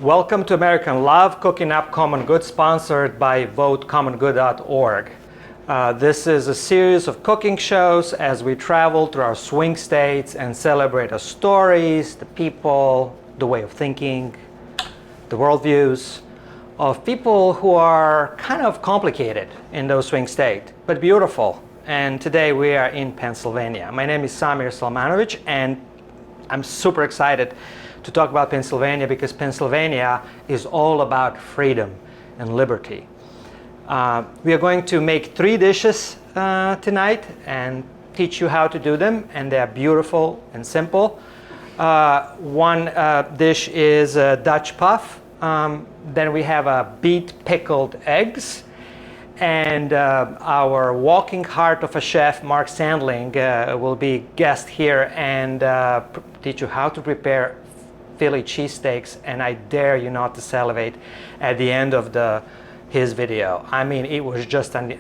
Welcome to American Love, Cooking Up Common Good, sponsored by votecommongood.org. This is a series of cooking shows as we travel through our swing states and celebrate the stories, the people, the way of thinking, the worldviews of people who are kind of complicated in those swing states, but beautiful. And today we are in Pennsylvania. My name is Samir Selmanovic, and I'm super excited to talk about Pennsylvania because Pennsylvania is all about freedom and liberty. We are going to make 3 dishes tonight and teach you how to do them, and they are beautiful and simple. One dish is a Dutch puff. Then we have a beet pickled eggs. And our walking heart of a chef, Mark Sandling, will be guest here and teach you how to prepare Philly cheesesteaks, and I dare you not to salivate at the end of his video. I mean, it was just an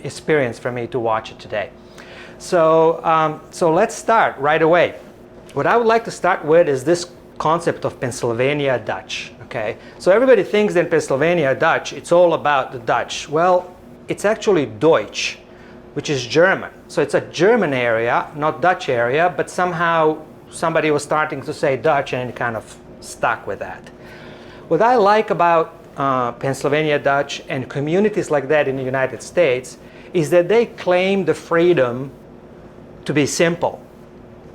experience for me to watch it today. So let's start right away. What I would like to start with is this concept of Pennsylvania Dutch. Okay, so everybody thinks that Pennsylvania Dutch, it's all about the Dutch. Well, it's actually Deutsch, which is German. So it's a German area, not Dutch area, but somehow somebody was starting to say Dutch and it kind of stuck with that. What I like about Pennsylvania Dutch and communities like that in the United States is that they claim the freedom to be simple,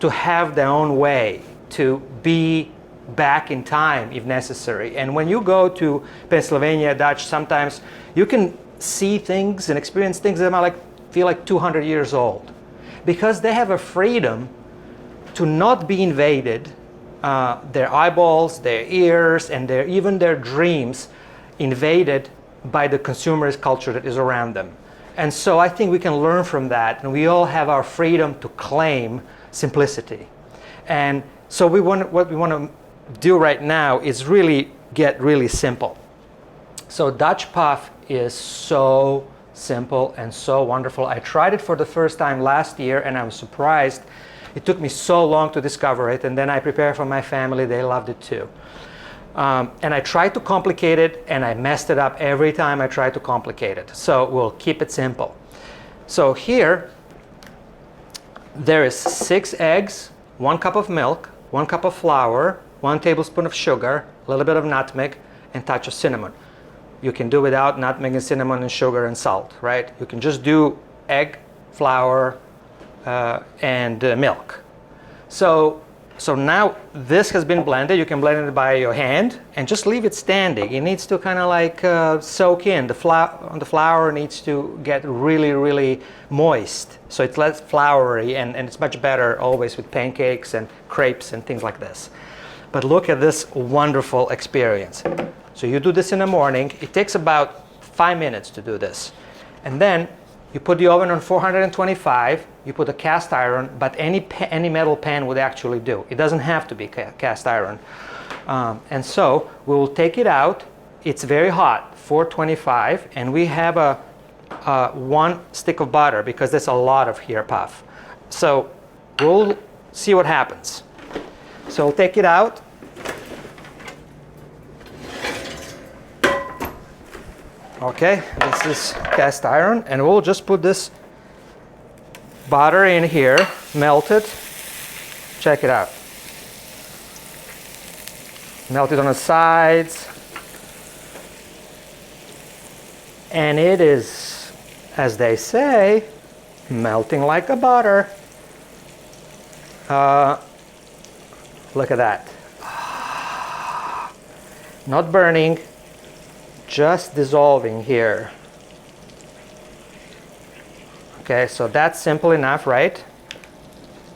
to have their own way, to be back in time if necessary. And when you go to Pennsylvania Dutch, sometimes you can see things and experience things that feel like 200 years old, because they have a freedom to not be invaded, their eyeballs, their ears, and even their dreams invaded by the consumerist culture that is around them. And so I think we can learn from that, and we all have our freedom to claim simplicity. And so what we want to do right now is really get really simple. So Dutch puff is so simple and so wonderful. I tried it for the first time last year and I was surprised. It took me so long to discover it, and then I prepared for my family. They loved it too. And I tried to complicate it and I messed it up every time I tried to complicate it. So we'll keep it simple. So here there is 6 eggs, 1 cup of milk, 1 cup of flour, 1 tablespoon of sugar, a little bit of nutmeg, and a touch of cinnamon. You can do without nutmeg and cinnamon and sugar and salt, right? You can just do egg, flour, and milk. So now this has been blended. You can blend it by your hand and just leave it standing. It needs to kind of like soak in. The flour needs to get really, really moist, so it's less floury, and it's much better always with pancakes and crepes and things like this. But look at this wonderful experience. So you do this in the morning. It takes about 5 minutes to do this. And then you put the oven on 425. You put a cast iron, but any metal pan would actually do. It doesn't have to be cast iron. And so we will take it out. It's very hot, 425, and we have a 1 stick of butter because there's a lot of here puff. So we'll see what happens. So we'll take it out. Okay, this is cast iron, and we'll just put this butter in here, melted. Check it out. Melted on the sides. And it is, as they say, melting like a butter. Look at that. Not burning. Just dissolving here. Okay, so that's simple enough, right?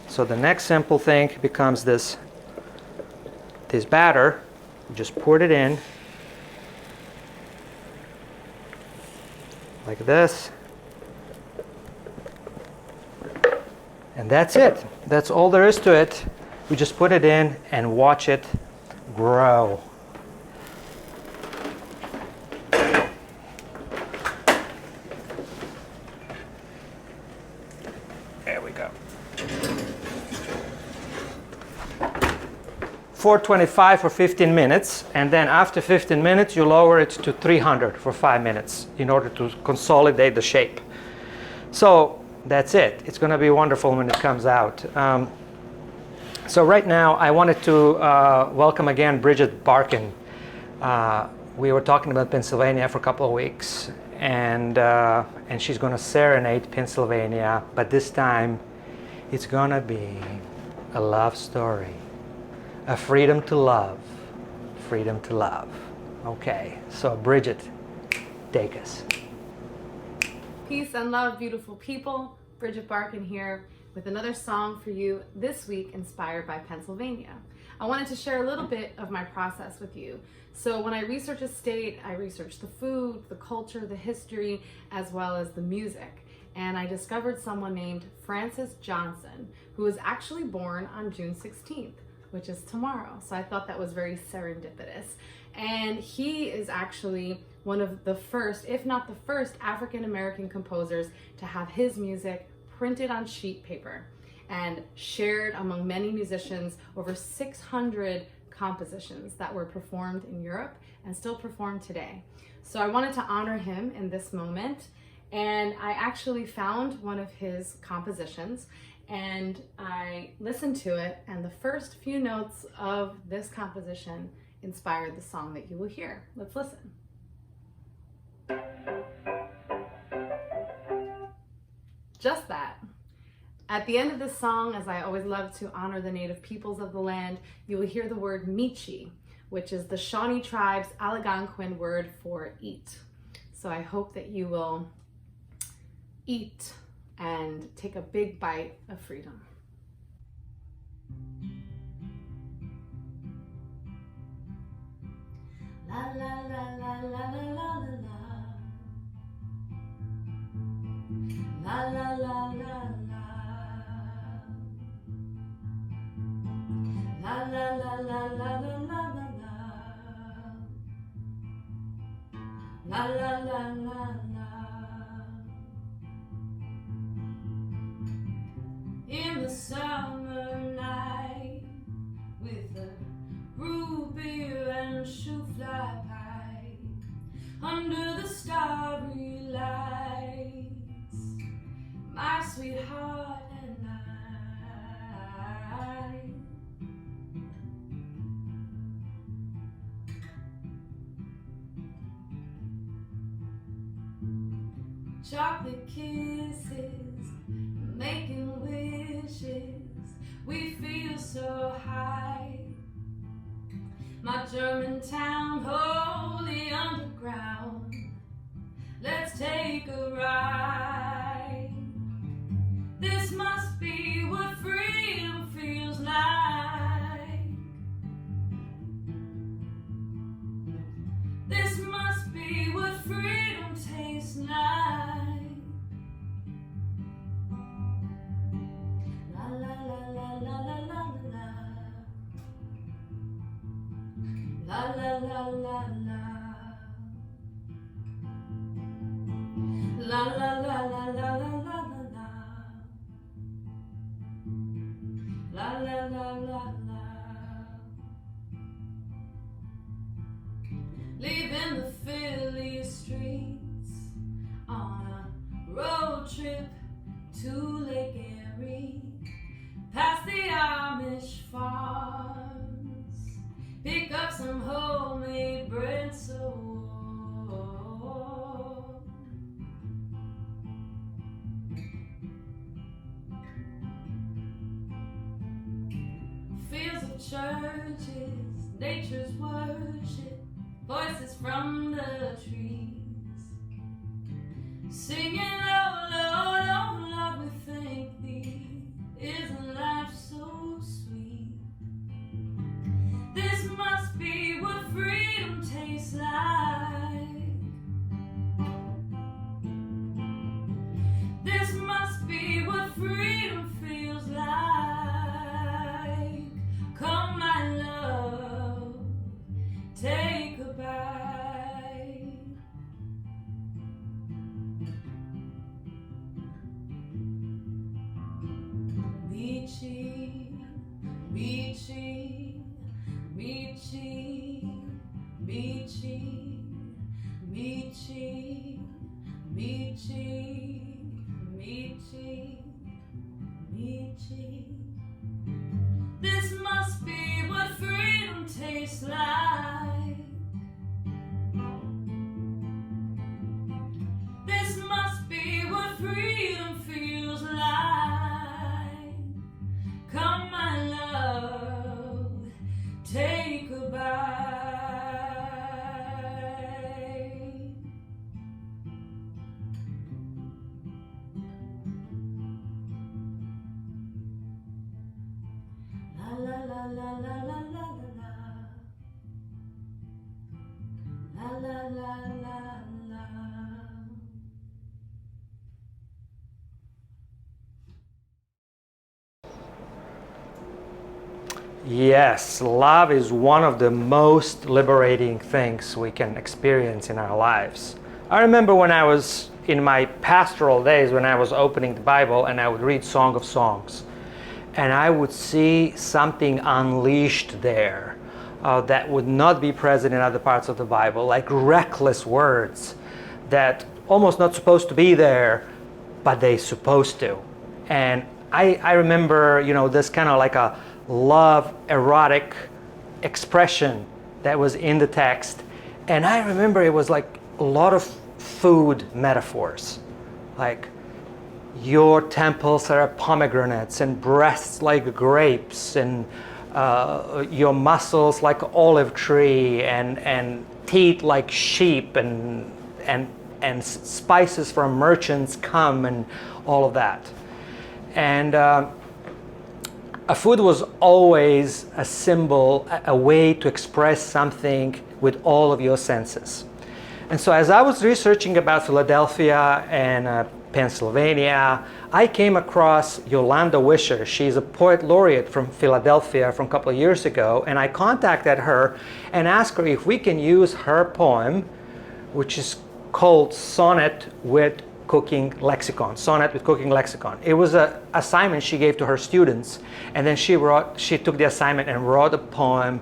So the next simple thing becomes this batter. You just pour it in like this. And that's it. That's all there is to it. We just put it in and watch it grow. 425 for 15 minutes, and then after 15 minutes you lower it to 300 for 5 minutes in order to consolidate the shape. So that's it. It's going to be wonderful when it comes out. So right now I wanted to welcome again Bridget Barkin. We were talking about Pennsylvania for a couple of weeks, and she's going to serenade Pennsylvania, but this time it's going to be a love story. A freedom to love. Freedom to love. Okay, so Bridget, take us. Peace and love, beautiful people. Bridget Barkin here with another song for you this week inspired by Pennsylvania. I wanted to share a little bit of my process with you. So when I research a state, I research the food, the culture, the history, as well as the music. And I discovered someone named Francis Johnson, who was actually born on June 16th, which is tomorrow. So I thought that was very serendipitous. And he is actually one of the first, if not the first, African-American composers to have his music printed on sheet paper and shared among many musicians. Over 600 compositions that were performed in Europe and still performed today. So I wanted to honor him in this moment, and I actually found one of his compositions and I listened to it, and the first few notes of this composition inspired the song that you will hear. Let's listen. Just that. At the end of this song, as I always love to honor the native peoples of the land, you will hear the word Michi, which is the Shawnee tribe's Algonquin word for eat. So I hope that you will eat and take a big bite of freedom. La la la la la la la la la la la la. La la la la la la la la la la la la. In the summer night, with a root beer and shoe fly pie, under the starry lights, my sweetheart and I. Chocolate kisses, making wishes, we feel so high. My Germantown, holy underground, let's take a ride. This must be what freedom feels like. This must be what freedom tastes like. La la la la la. La la la la la la la la. La la la la la. Leaving the Philly streets on a road trip to Lake Erie, past the Amish farms. Pick up some homemade bread so warm. Fields of churches, nature's worship, voices from the trees, singing, oh Lord, oh Lord, we thank thee. Isn't life so sweet? This must be what freedom tastes like. This must be what freedom feels like. Come, my love, take a bite. Michi, Michi, Michi, Michi, Michi. This must be what freedom tastes like. This must be what freedom feels like. Come, my love, take a bite. La la la la la la la la la la la la. Yes, love is one of the most liberating things we can experience in our lives. I remember when I was in my pastoral days, when I was opening the Bible and I would read Song of Songs, and I would see something unleashed there that would not be present in other parts of the Bible, like reckless words that almost not supposed to be there, but they supposed to. And I remember, this kind of like a love erotic expression that was in the text. And I remember it was like a lot of food metaphors, like your temples are pomegranates and breasts like grapes and your muscles like olive tree and teeth like sheep and spices from merchants come and all of that. And food was always a symbol, a way to express something with all of your senses. And so as I was researching about Philadelphia and Pennsylvania, I came across Yolanda Wisher. She's a poet laureate from Philadelphia from a couple of years ago, and I contacted her and asked her if we can use her poem, which is called Sonnet with Cooking Lexicon. Sonnet with Cooking Lexicon. It was an assignment she gave to her students, and then she took the assignment and wrote a poem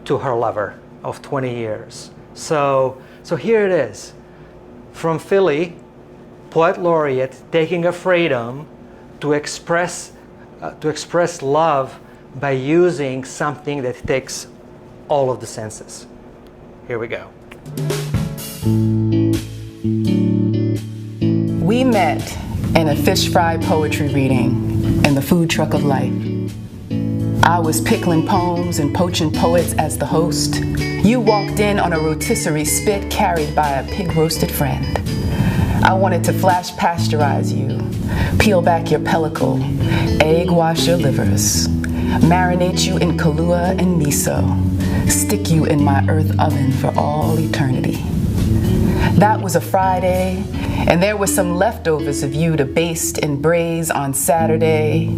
to her lover of 20 years. So here it is, from Philly, poet laureate taking a freedom to express love by using something that takes all of the senses. Here we go. We met in a fish fry poetry reading in the food truck of life. I was pickling poems and poaching poets as the host. You walked in on a rotisserie spit carried by a pig-roasted friend. I wanted to flash pasteurize you, peel back your pellicle, egg wash your livers, marinate you in Kahlua and miso, stick you in my earth oven for all eternity. That was a Friday, and there were some leftovers of you to baste and braise on Saturday.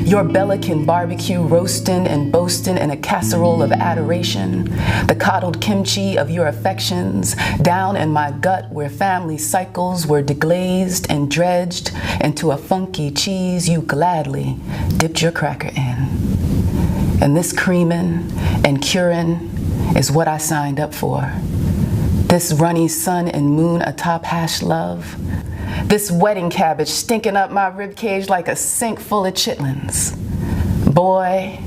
Your Belican barbecue roasting and boasting in a casserole of adoration. The coddled kimchi of your affections down in my gut where family cycles were deglazed and dredged into a funky cheese you gladly dipped your cracker in. And this creamin' and curing is what I signed up for. This runny sun and moon atop hash love. This wedding cabbage stinking up my ribcage like a sink full of chitlins. Boy,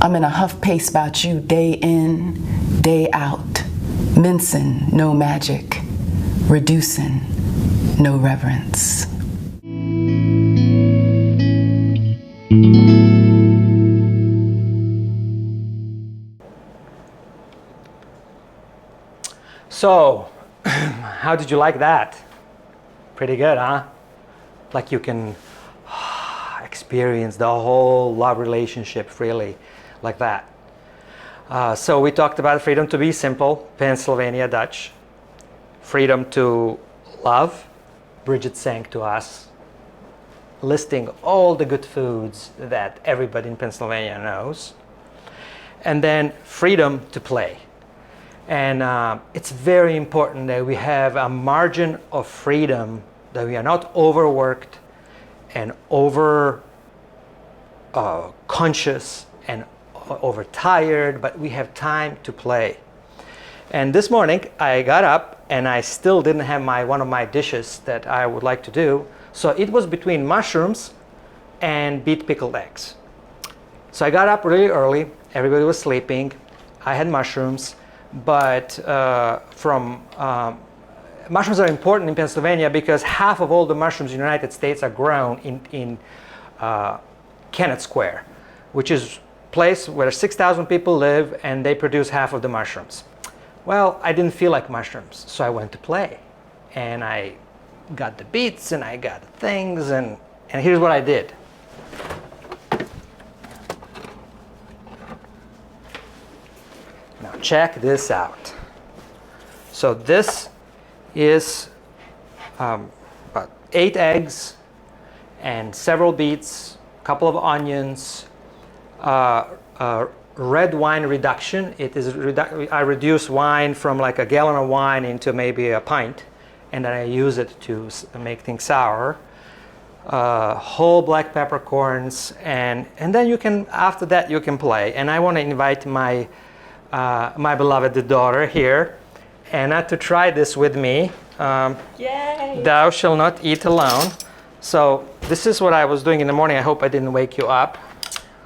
I'm in a huff pace about you day in, day out. Mincing, no magic. Reducing, no reverence. So, how did you like that? Pretty good, huh? Like you can experience the whole love relationship freely like that. So we talked about freedom to be simple, Pennsylvania Dutch. Freedom to love, Bridget sang to us, listing all the good foods that everybody in Pennsylvania knows. And then freedom to play. And it's very important that we have a margin of freedom, that we are not overworked and over conscious and overtired, but we have time to play. And this morning I got up and I still didn't have one of my dishes that I would like to do. So it was between mushrooms and beet pickled eggs. So I got up really early. Everybody was sleeping. I had mushrooms, but mushrooms are important in Pennsylvania because half of all the mushrooms in the United States are grown in Kennett Square, which is a place where 6,000 people live and they produce half of the mushrooms. Well, I didn't feel like mushrooms, so I went to play. And I got the beets and I got things, and here's what I did. Now check this out. So this is about 8 eggs and several beets, a couple of onions, red wine reduction. It is I reduce wine from like a gallon of wine into maybe a pint, and then I use it to make things sour. Whole black peppercorns, and then you can, after that you can play. And I want to invite my my beloved daughter here, Anna, to try this with me. Yay! Thou shalt not eat alone. So this is what I was doing in the morning. I hope I didn't wake you up.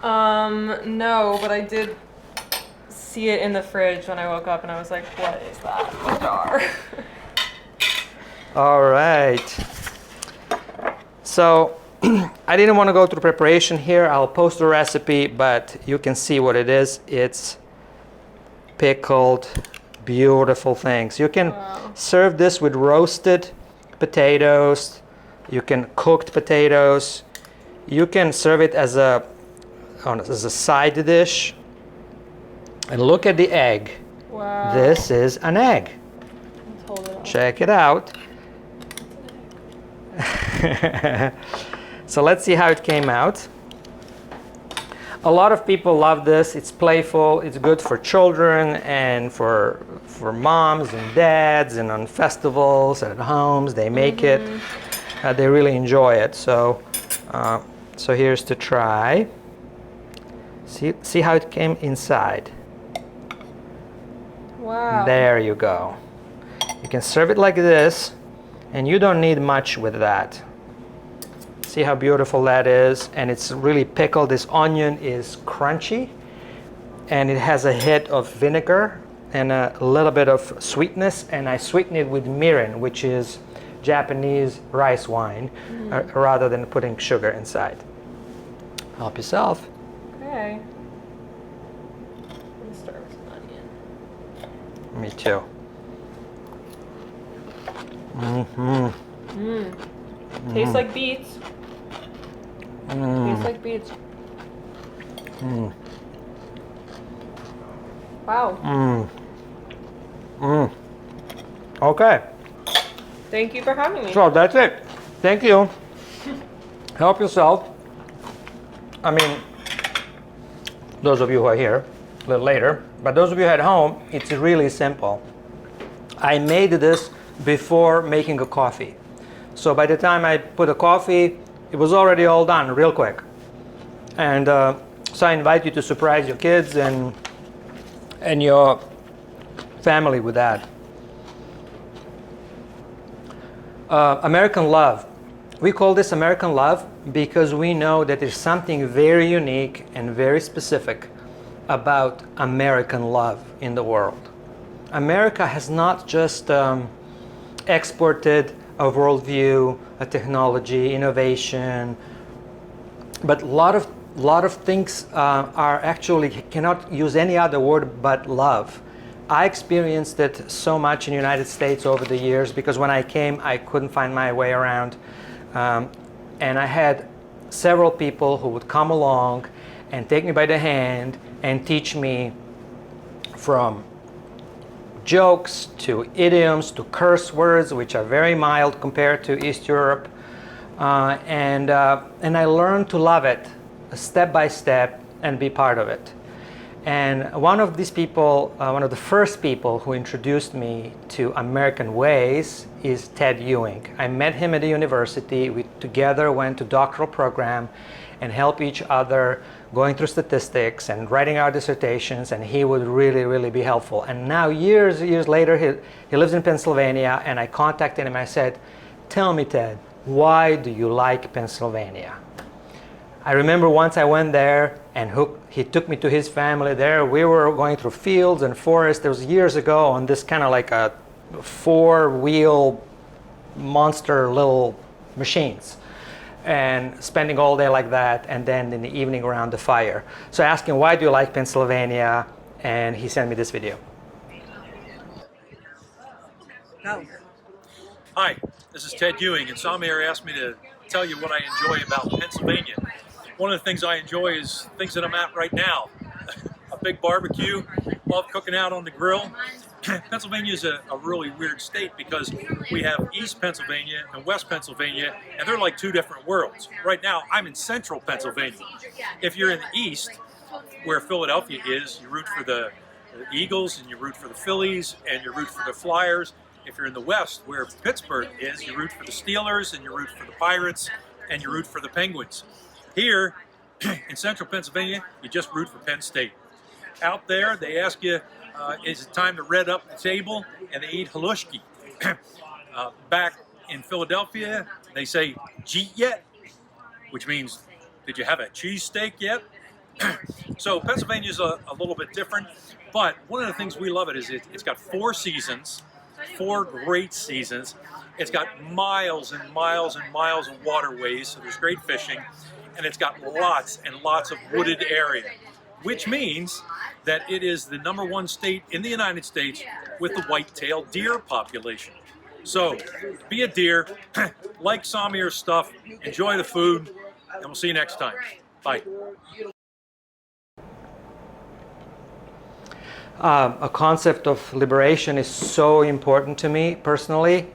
No, but I did see it in the fridge when I woke up and I was like, what is that? A jar. All right. So I didn't want to go through preparation here. I'll post the recipe, but you can see what it is. It's pickled, beautiful things. You can serve this with roasted potatoes. You can cooked potatoes. You can serve it as a side dish. And look at the egg. Wow. This is an egg. Let's hold it up. Check it out. So let's see how it came out. A lot of people love this. It's playful. It's good for children and for moms and dads, and on festivals and at homes they make it. They really enjoy it. So here's to try. See how it came inside. Wow. There you go. You can serve it like this, and you don't need much with that. See how beautiful that is, and it's really pickled. This onion is crunchy, and it has a hit of vinegar and a little bit of sweetness, and I sweeten it with mirin, which is Japanese rice wine, rather than putting sugar inside. Help yourself. Okay. Let me start with some onion. Me too. Tastes like beets. Tastes like beets. Wow. Okay. Thank you for having me. So that's it. Thank you. Help yourself. I mean, those of you who are here a little later, but those of you at home, it's really simple. I made this before making a coffee. So by the time I put a coffee, it was already all done real quick. And so I invite you to surprise your kids and your family with that. American love. We call this American love because we know that there's something very unique and very specific about American love in the world. America has not just exported a worldview, a technology, innovation, but a lot of things are actually cannot use any other word but love. I experienced it so much in the United States over the years because when I came, I couldn't find my way around. And I had several people who would come along and take me by the hand and teach me from jokes to idioms to curse words, which are very mild compared to East Europe. And I learned to love it step by step and be part of it. And one of these people, one of the first people who introduced me to American ways is Ted Ewing. I met him at the university. We together went to doctoral program, and help each other going through statistics and writing our dissertations, and he would really, really be helpful. And now years later, he lives in Pennsylvania, and I contacted him and I said, tell me, Ted, why do you like Pennsylvania? I remember once I went there and he took me to his family there. We were going through fields and forests. It was years ago on this kind of like a 4-wheel monster little machines, and spending all day like that, and then in the evening around the fire. So I asked him, why do you like Pennsylvania? And he sent me this video. Hi, this is Ted Ewing, and Samir asked me to tell you what I enjoy about Pennsylvania. One of the things I enjoy is things that I'm at right now. A big barbecue, love cooking out on the grill. Pennsylvania is a really weird state because we have East Pennsylvania and West Pennsylvania, and they're like two different worlds. Right now, I'm in central Pennsylvania. If you're in the East, where Philadelphia is, you root for the Eagles, and you root for the Phillies, and you root for the Flyers. If you're in the West, where Pittsburgh is, you root for the Steelers, and you root for the Pirates, and you root for the Penguins. Here, in central Pennsylvania, you just root for Penn State. Out there, they ask you, is it time to red up the table? And they eat halushki. Back in Philadelphia, they say, "Jeet yet?" which means, did you have a cheesesteak yet? So Pennsylvania's a little bit different, but one of the things we love is it's got 4 seasons, 4 great seasons. It's got miles and miles and miles of waterways, so there's great fishing, and it's got lots and lots of wooded area, which means that it is the #1 state in the United States with the white-tailed deer population. So be a deer, like Samir's stuff, enjoy the food, and we'll see you next time. Bye. A concept of liberation is so important to me personally,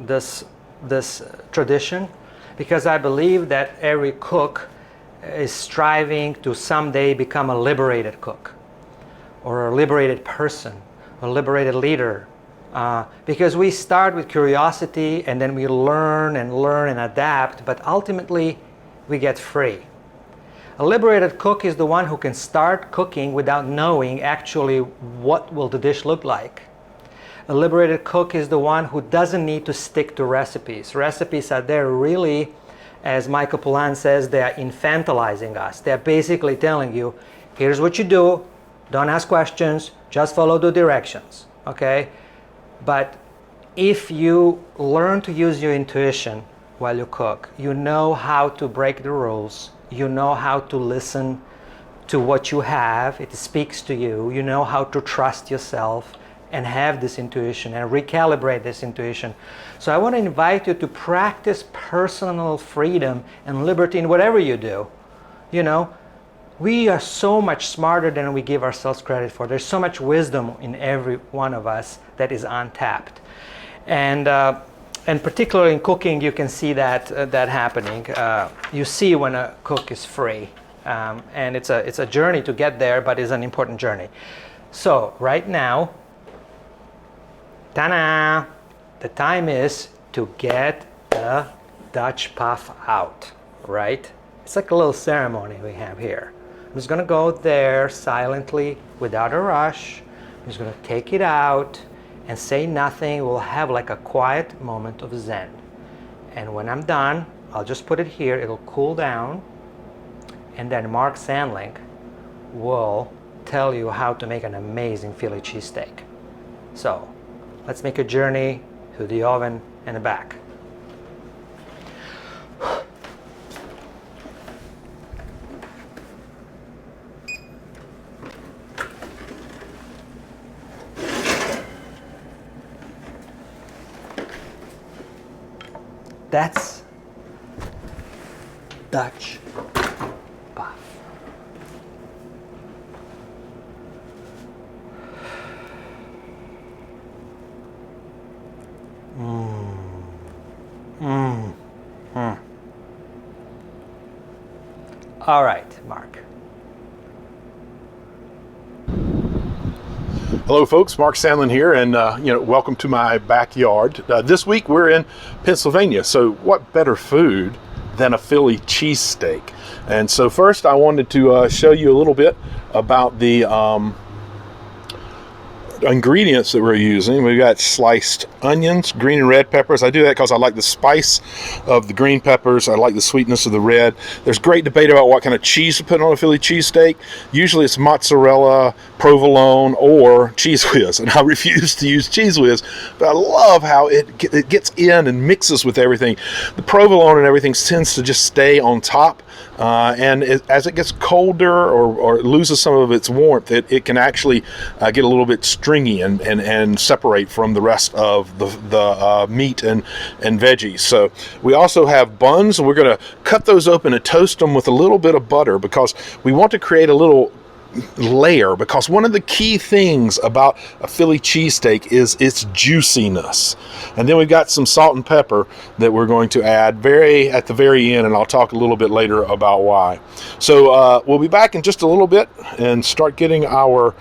this tradition, because I believe that every cook is striving to someday become a liberated cook, or a liberated person, a liberated leader, because we start with curiosity and then we learn and adapt, but ultimately we get free. A liberated cook is the one who can start cooking without knowing actually what will the dish look like. A liberated cook is the one who doesn't need to stick to recipes. Recipes are there really, as Michael Pollan says, they are infantilizing us. They're basically telling you, here's what you do, don't ask questions, just follow the directions, okay? But if you learn to use your intuition while you cook, you know how to break the rules, you know how to listen to what you have, it speaks to you, you know how to trust yourself and have this intuition and recalibrate this intuition. So I want to invite you to practice personal freedom and liberty in whatever you do. You know, we are so much smarter than we give ourselves credit for. There's so much wisdom in every one of us that is untapped. And particularly in cooking, you can see that happening. You see when a cook is free. And it's a journey to get there, but it's an important journey. So right now, ta-da! The time is to get the Dutch puff out, right? It's like a little ceremony we have here. I'm just gonna go there silently, without a rush. I'm just gonna take it out and say nothing. We'll have like a quiet moment of Zen. And when I'm done, I'll just put it here, it'll cool down, and then Mark Sandling will tell you how to make an amazing Philly cheesesteak. So, let's make a journey to the oven and the back. That's Dutch puff. All right, Mark. Hello folks, Mark Sandlin here, and welcome to my backyard. This week we're in Pennsylvania, so what better food than a Philly cheesesteak. And so first I wanted to show you a little bit about the ingredients that we're using. We've got sliced onions, green and red peppers. I do that because I like the spice of the green peppers. I like the sweetness of the red. There's great debate about what kind of cheese to put on a Philly cheesesteak. Usually it's mozzarella, provolone, or Cheese Whiz, and I refuse to use Cheese Whiz, but I love how it gets in and mixes with everything. The provolone and everything tends to just stay on top, and as it gets colder or loses some of its warmth, it can actually get a little bit stringy and separate from the rest of the meat and veggies. So we also have buns, and we're going to cut those open and toast them with a little bit of butter because we want to create a little layer, because one of the key things about a Philly cheesesteak is its juiciness. And then we've got some salt and pepper that we're going to add at the very end, and I'll talk a little bit later about why. So we'll be back in just a little bit and start getting our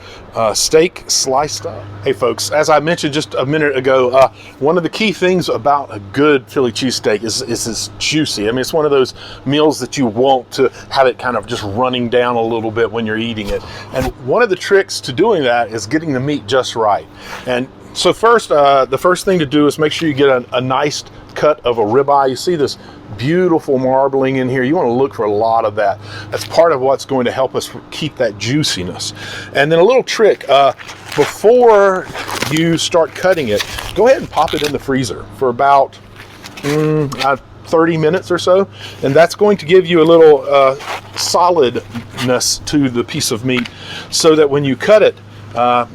steak sliced up. Hey folks, as I mentioned just a minute ago, one of the key things about a good Philly cheesesteak is it's juicy. I mean, it's one of those meals that you want to have it kind of just running down a little bit when you're eating it. And one of the tricks to doing that is getting the meat just right. And so first, the first thing to do is make sure you get a nice cut of a ribeye. You see this beautiful marbling in here. You want to look for a lot of that. That's part of what's going to help us keep that juiciness. And then a little trick, before you start cutting it, go ahead and pop it in the freezer for about 30 minutes or so, and that's going to give you a little solidness to the piece of meat so that when you cut it,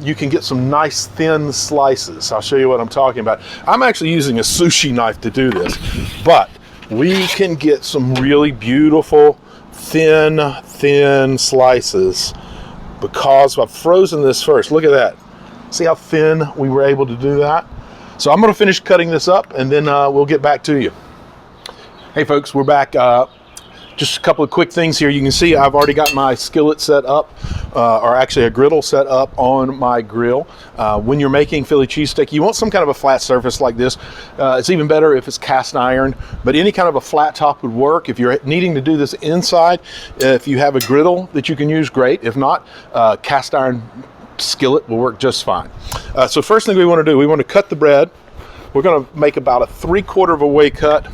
you can get some nice thin slices. I'll show you what I'm talking about. I'm actually using a sushi knife to do this, but we can get some really beautiful thin slices because I've frozen this first. Look at that. See how thin we were able to do that? So I'm going to finish cutting this up, and then we'll get back to you. Hey folks, we're back. Just a couple of quick things here. You can see I've already got my skillet set up, or actually a griddle set up on my grill. When you're making Philly cheesesteak, you want some kind of a flat surface like this. It's even better if it's cast iron, but any kind of a flat top would work. If you're needing to do this inside, if you have a griddle that you can use, great. If not, cast iron skillet will work just fine. So first thing we want to do, we want to cut the bread. We're going to make about a 3/4 of a way cut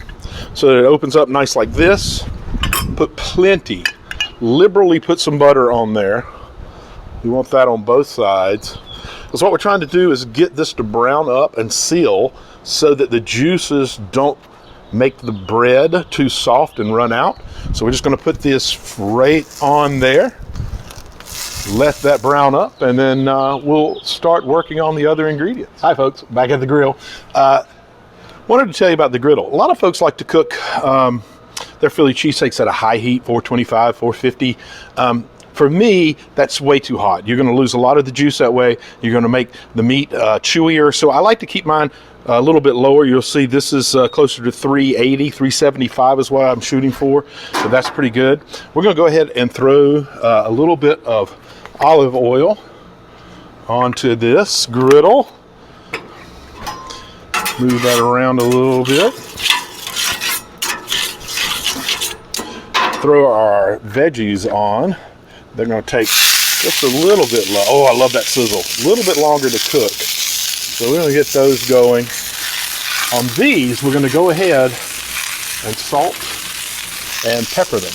so that it opens up nice like this. Put plenty, liberally put some butter on there. We want that on both sides. Because what we're trying to do is get this to brown up and seal so that the juices don't make the bread too soft and run out. So we're just going to put this right on there. Let that brown up, and then we'll start working on the other ingredients. Hi folks, back at the grill. Wanted to tell you about the griddle. A lot of folks like to cook their Philly cheesesteaks at a high heat, 425, 450. For me, that's way too hot. You're going to lose a lot of the juice that way. You're going to make the meat chewier. So I like to keep mine a little bit lower. You'll see this is closer to 380, 375 is what I'm shooting for. So that's pretty good. We're going to go ahead and throw a little bit of olive oil onto this griddle. Move that around a little bit. Throw our veggies on. They're going to take just a little bit low. Oh, I love that sizzle. A little bit longer to cook. So we're going to get those going. On these, we're going to go ahead and salt and pepper them.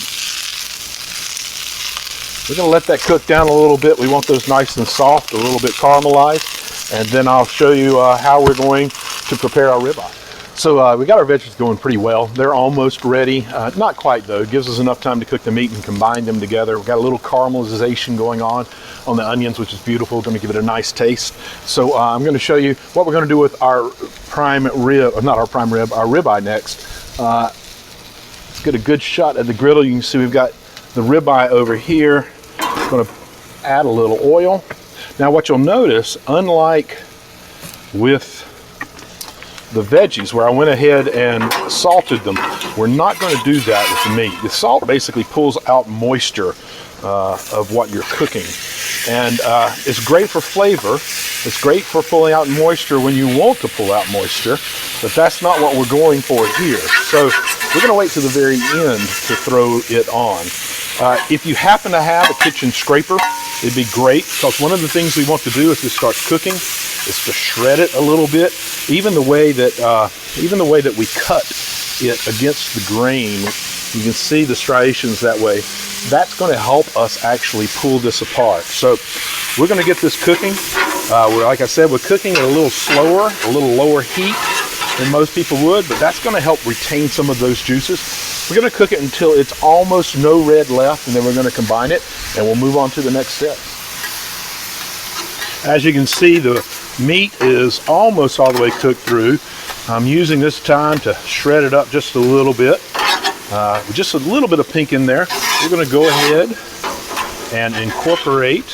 We're going to let that cook down a little bit. We want those nice and soft, a little bit caramelized. And then I'll show you how we're going to prepare our ribeye. So we got our veggies going pretty well. They're almost ready. Not quite though. It gives us enough time to cook the meat and combine them together. We've got a little caramelization going on the onions, which is beautiful. Going to give it a nice taste. So I'm going to show you what we're going to do with our prime rib, not our prime rib, our ribeye next. Let's get a good shot at the griddle. You can see we've got the ribeye over here. I'm going to add a little oil. Now what you'll notice, unlike with the veggies where I went ahead and salted them, we're not going to do that with the meat. The salt basically pulls out moisture of what you're cooking, and it's great for flavor, It's great for pulling out moisture when you want to pull out moisture, but that's not what we're going for here. So we're going to wait to the very end to throw it on. If you happen to have a kitchen scraper, it'd be great, because one of the things we want to do as this starts cooking is to shred it a little bit. Even the way that we cut it against the grain, you can see the striations that way. That's going to help us actually pull this apart. So we're going to get this cooking. Like I said, we're cooking at a little slower, a little lower heat than most people would, but that's going to help retain some of those juices. We're going to cook it until it's almost no red left, and then we're going to combine it, and we'll move on to the next step. As you can see, the meat is almost all the way cooked through. I'm using this time to shred it up just a little bit. With just a little bit of pink in there. We're going to go ahead and incorporate.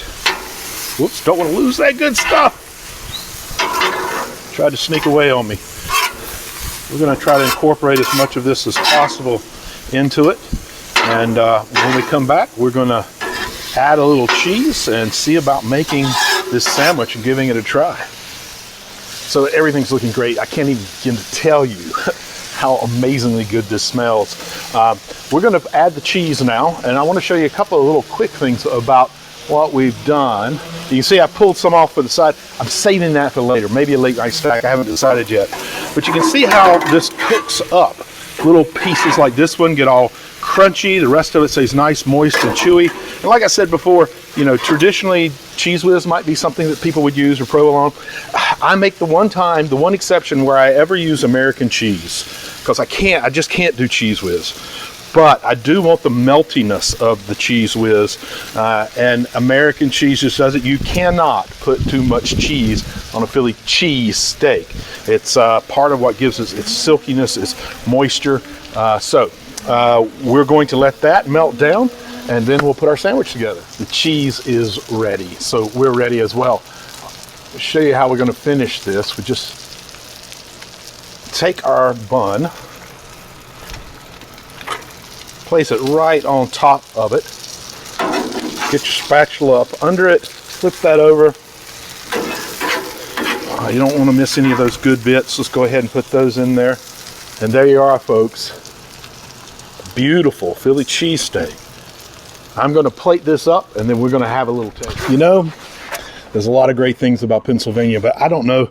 Whoops, don't want to lose that good stuff. Tried to sneak away on me. We're going to try to incorporate as much of this as possible into it. And when we come back, we're going to add a little cheese and see about making this sandwich and giving it a try. So everything's looking great. I can't even begin to tell you how amazingly good this smells. We're going to add the cheese now, and I want to show you a couple of little quick things about what we've done. You can see I pulled some off for the side. I'm saving that for later, maybe a late night snack. I haven't decided yet. But you can see how this cooks up. Little pieces like this one get all crunchy. The rest of it stays nice, moist, and chewy. And like I said before, you know, traditionally Cheese Whiz might be something that people would use, or provolone. I make the one exception where I ever use American cheese, because I just can't do Cheese Whiz. But I do want the meltiness of the Cheese Whiz, and American cheese just does it. You cannot put too much cheese on a Philly cheese steak. It's part of what gives us its silkiness, its moisture. So we're going to let that melt down, and then we'll put our sandwich together. The cheese is ready, so we're ready as well. I'll show you how we're going to finish this. We just take our bun, place it right on top of it, get your spatula up under it, flip that over. You don't want to miss any of those good bits. Let's go ahead and put those in there. And there you are, folks. Beautiful Philly cheesesteak. I'm going to plate this up, and then we're going to have a little taste. You know, there's a lot of great things about Pennsylvania, but I don't know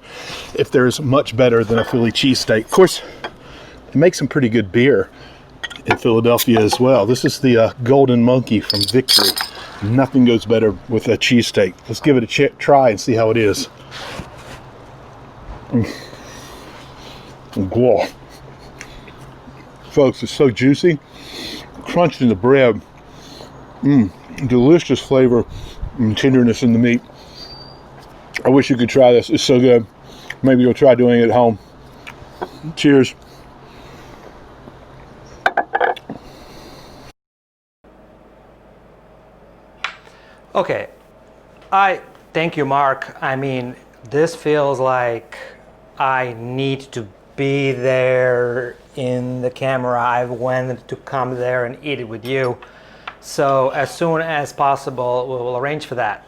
if there's much better than a Philly cheesesteak. Of course, they make some pretty good beer in Philadelphia as well. This is the Golden Monkey from Victory. Nothing goes better with a cheesesteak. Let's give it a try and see how it is. Whoa. Folks, it's so juicy, crunched in the bread. Delicious flavor and tenderness in the meat. I wish you could try this. It's so good. Maybe you'll try doing it at home. Cheers. Okay, thank you, Mark. I mean, this feels like I need to be there in the camera. I've wanted to come there and eat it with you. So as soon as possible, we'll arrange for that.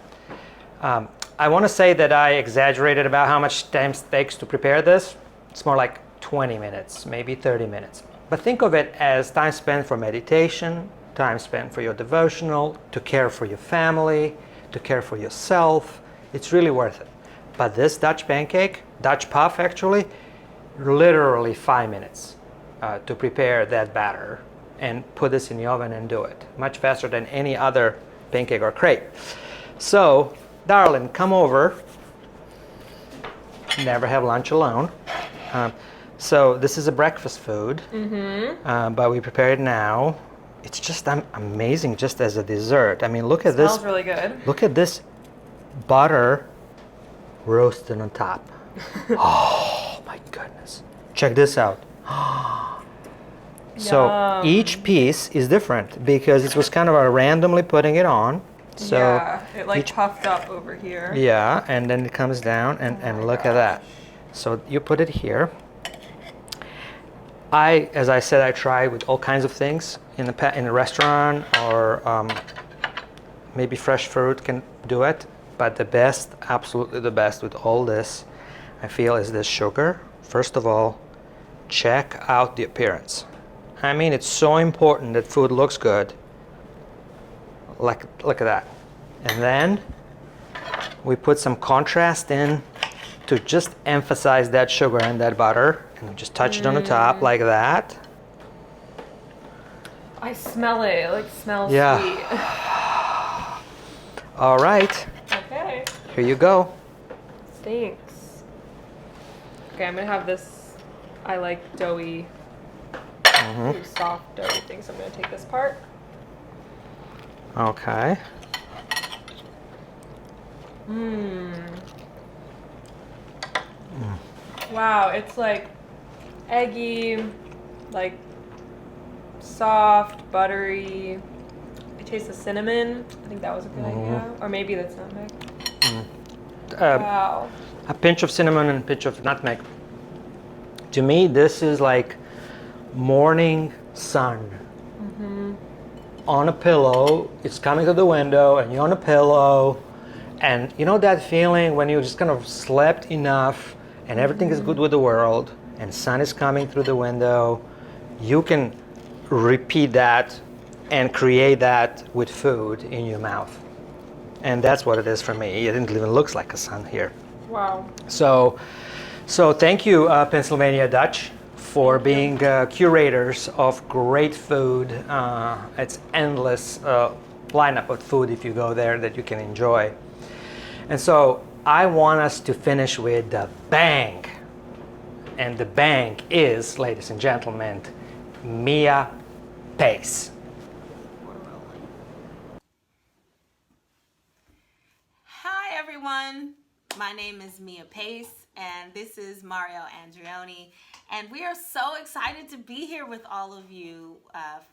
I want to say that I exaggerated about how much time it takes to prepare this. It's more like 20 minutes, maybe 30 minutes. But think of it as time spent for meditation, time spent for your devotional, to care for your family, to care for yourself. It's really worth it. But this Dutch pancake, Dutch puff actually, literally 5 minutes to prepare that batter and put this in the oven and do it. Much faster than any other pancake or crepe. So, darling, come over. Never have lunch alone. So this is a breakfast food, but we prepare it now. It's just amazing just as a dessert. I mean, look at this. Smells really good. Look at this butter roasted on top. Oh my goodness. Check this out. So Yum. each piece is different because it was kind of randomly putting it on. So yeah, it like puffed up over here. yeah, and then it comes down and look at that. So you put it here. As I said, I try with all kinds of things in a restaurant, or maybe fresh fruit can do it. But the best, absolutely the best with all this, I feel, is this sugar. First of all, check out the appearance. I mean, it's so important that food looks good. Look at that. And then we put some contrast in to just emphasize that sugar and that butter, and just touch it on the top like that. I smell it. It like smells Yeah. sweet. All right, Okay. here you go. Thanks. Okay, I'm gonna have this. I like doughy, soft doughy things. So I'm gonna take this part. Okay. Wow, it's like eggy, like soft, buttery. I taste the cinnamon. I think that was a good idea. Or maybe that's nutmeg. Wow. A pinch of cinnamon and a pinch of nutmeg. To me, this is like morning sun. On a pillow. It's coming to the window, and you're on a pillow. And you know that feeling when you just kind of slept enough and everything is good with the world and sun is coming through the window? You can repeat that and create that with food in your mouth. And that's what it is for me. It didn't even look like a sun here. Wow. So thank you, Pennsylvania Dutch, for being curators of great food. It's endless lineup of food if you go there that you can enjoy. And so I want us to finish with the bang. And the bang is, ladies and gentlemen, Mia Pace. Hi everyone, my name is Mia Pace and this is Mario Andreoni, and we are so excited to be here with all of you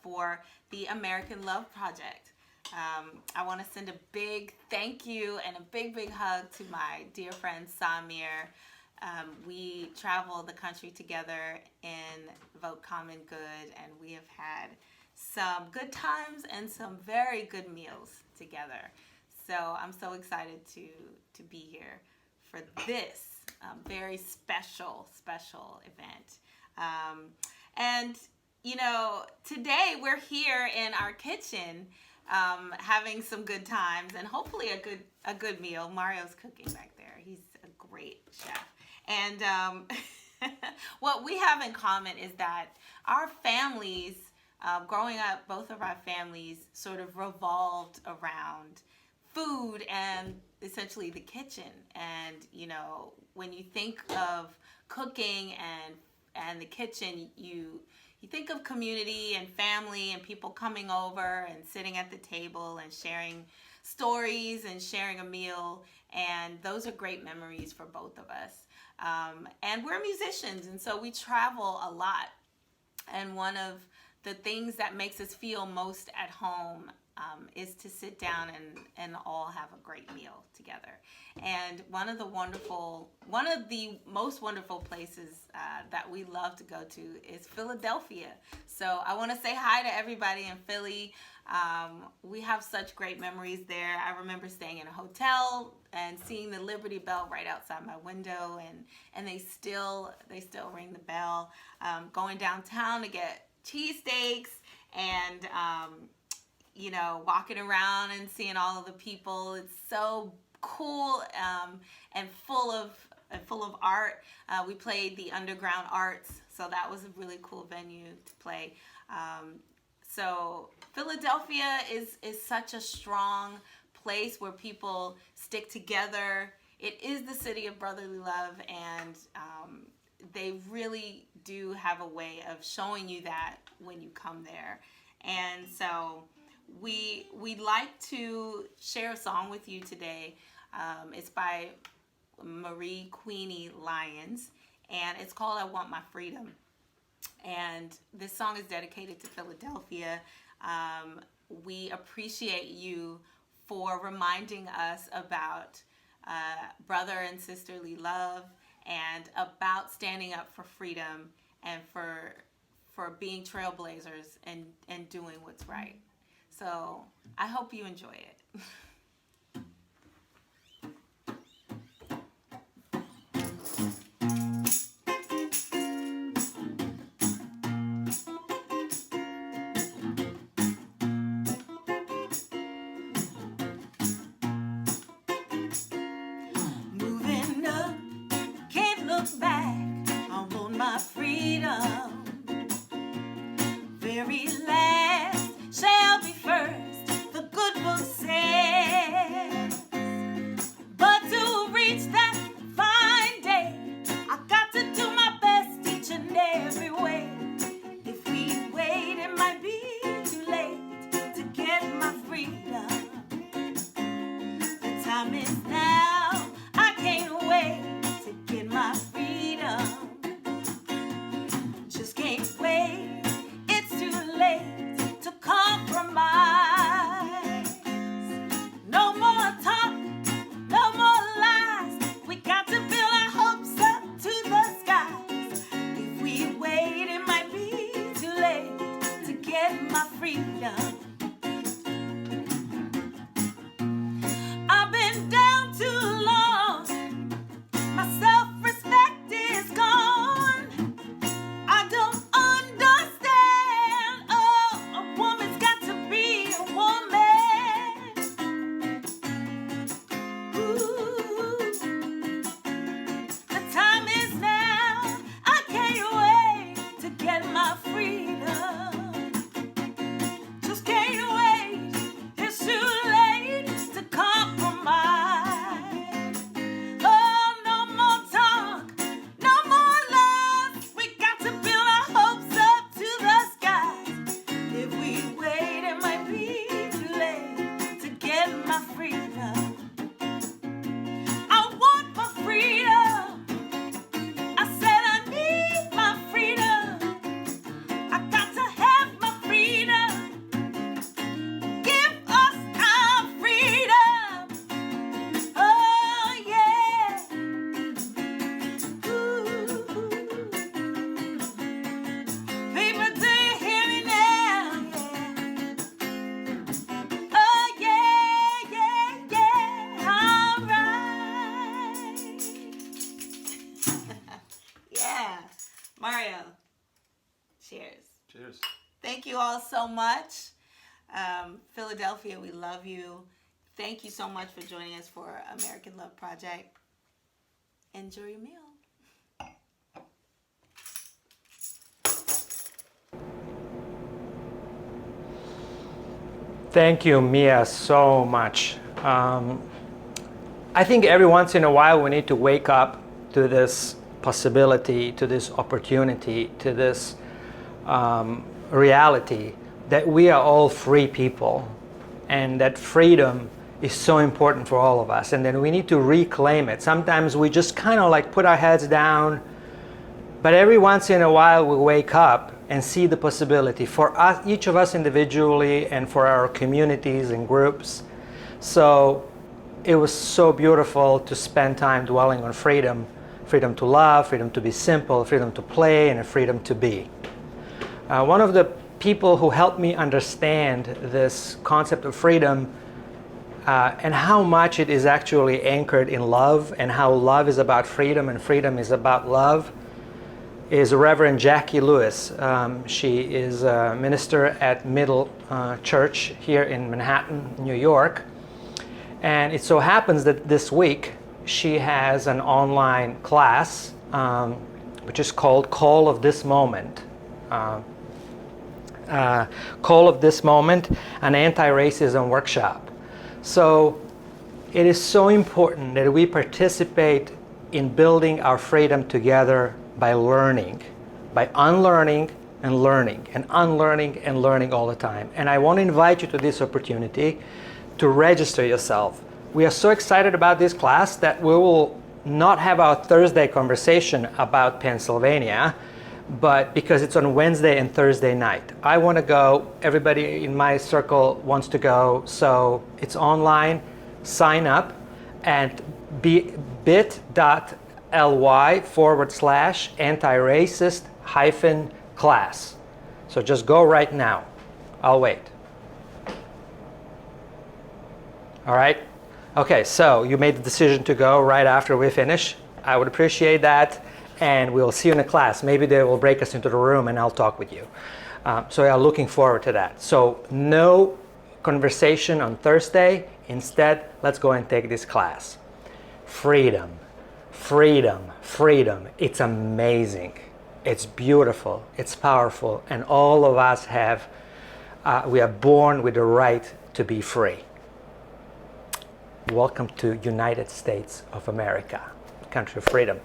for the American Love Project. I want to send a big thank you and a big hug to my dear friend Samir. We travel the country together in Vote Common Good, and we have had some good times and some very good meals together. So I'm so excited to be here for this very special event. And you know, today we're here in our kitchen having some good times and hopefully a good meal. Mario's cooking back there. He's a great chef. And what we have in common is that our families, growing up, both of our families sort of revolved around food and essentially the kitchen. And you know, when you think of cooking and the kitchen, you think of community and family and people coming over and sitting at the table and sharing stories and sharing a meal, and those are great memories for both of us. And we're musicians, and so we travel a lot, and one of the things that makes us feel most at home is to sit down and all have a great meal together. And one of the most wonderful places that we love to go to is Philadelphia. So I want to say hi to everybody in Philly. We have such great memories there. I remember staying in a hotel and seeing the Liberty Bell right outside my window, and they still ring the bell. Going downtown to get cheesesteaks and you know, walking around and seeing all of the people. It's so cool and full of art. We played the Underground Arts, so that was a really cool venue to play. So Philadelphia is such a strong place where people stick together. It is the city of brotherly love, and they really do have a way of showing you that when you come there. And so we'd like to share a song with you today. It's by Marie Queenie Lyons, and it's called I Want My Freedom. And this song is dedicated to Philadelphia. We appreciate you for reminding us about brother and sisterly love and about standing up for freedom and for being trailblazers and doing what's right. So I hope you enjoy it. time is now. I can't wait to get my freedom. Just can't wait. It's too late to compromise. No more talk, no more lies. We got to build our hopes up to the skies. If we wait, it might be too late to get my freedom. I've been down too long. My self-respect is gone. I don't understand. Oh, a woman's got to be a woman. Ooh, the time is now. I can't wait to get my freedom. Just can't wait. It's too late to compromise. Oh, no more talk, no more lies. We got to build our hopes up to the skies. If we wait, it might be too late to get my freedom. I want my freedom. I said I need my freedom. I got to have my freedom. Give us our freedom. Oh yeah. Ooh. People, do you hear me now? Yeah. Oh yeah, yeah, yeah. All right. Yeah. Mario. Cheers. Cheers. Thank you all so much. Philadelphia, we love you. Thank you so much for joining us for American Love Project. Enjoy your meal. Thank you, Mia, so much. I think every once in a while we need to wake up to this possibility, to this opportunity, to this reality that we are all free people and that freedom is so important for all of us, and then we need to reclaim it. Sometimes we just kind of like put our heads down, but every once in a while we wake up and see the possibility for us, each of us individually and for our communities and groups. So it was so beautiful to spend time dwelling on freedom, freedom to love, freedom to be simple, freedom to play, and a freedom to be. One of the people who helped me understand this concept of freedom and how much it is actually anchored in love, and how love is about freedom and freedom is about love, is Reverend Jackie Lewis. She is a minister at Middle Church here in Manhattan, New York. And it so happens that this week she has an online class which is called Call of This Moment. Call of This Moment, an anti-racism workshop. So it is so important that we participate in building our freedom together by learning, by unlearning and learning, and unlearning and learning all the time. And I want to invite you to this opportunity to register yourself. We are so excited about this class that we will not have our Thursday conversation about Pennsylvania, but because it's on Wednesday and Thursday night. I want to go, everybody in my circle wants to go, so it's online. Sign up at bit.ly/anti-racist-class. So just go right now. I'll wait. All right? Okay, so you made the decision to go right after we finish. I would appreciate that, and we'll see you in the class. Maybe they will break us into the room and I'll talk with you. So I'm looking forward to that. So no conversation on Thursday. Instead, let's go and take this class. Freedom, freedom, freedom. It's amazing. It's beautiful. It's powerful. And all of us we are born with the right to be free. Welcome to United States of America, country of freedom.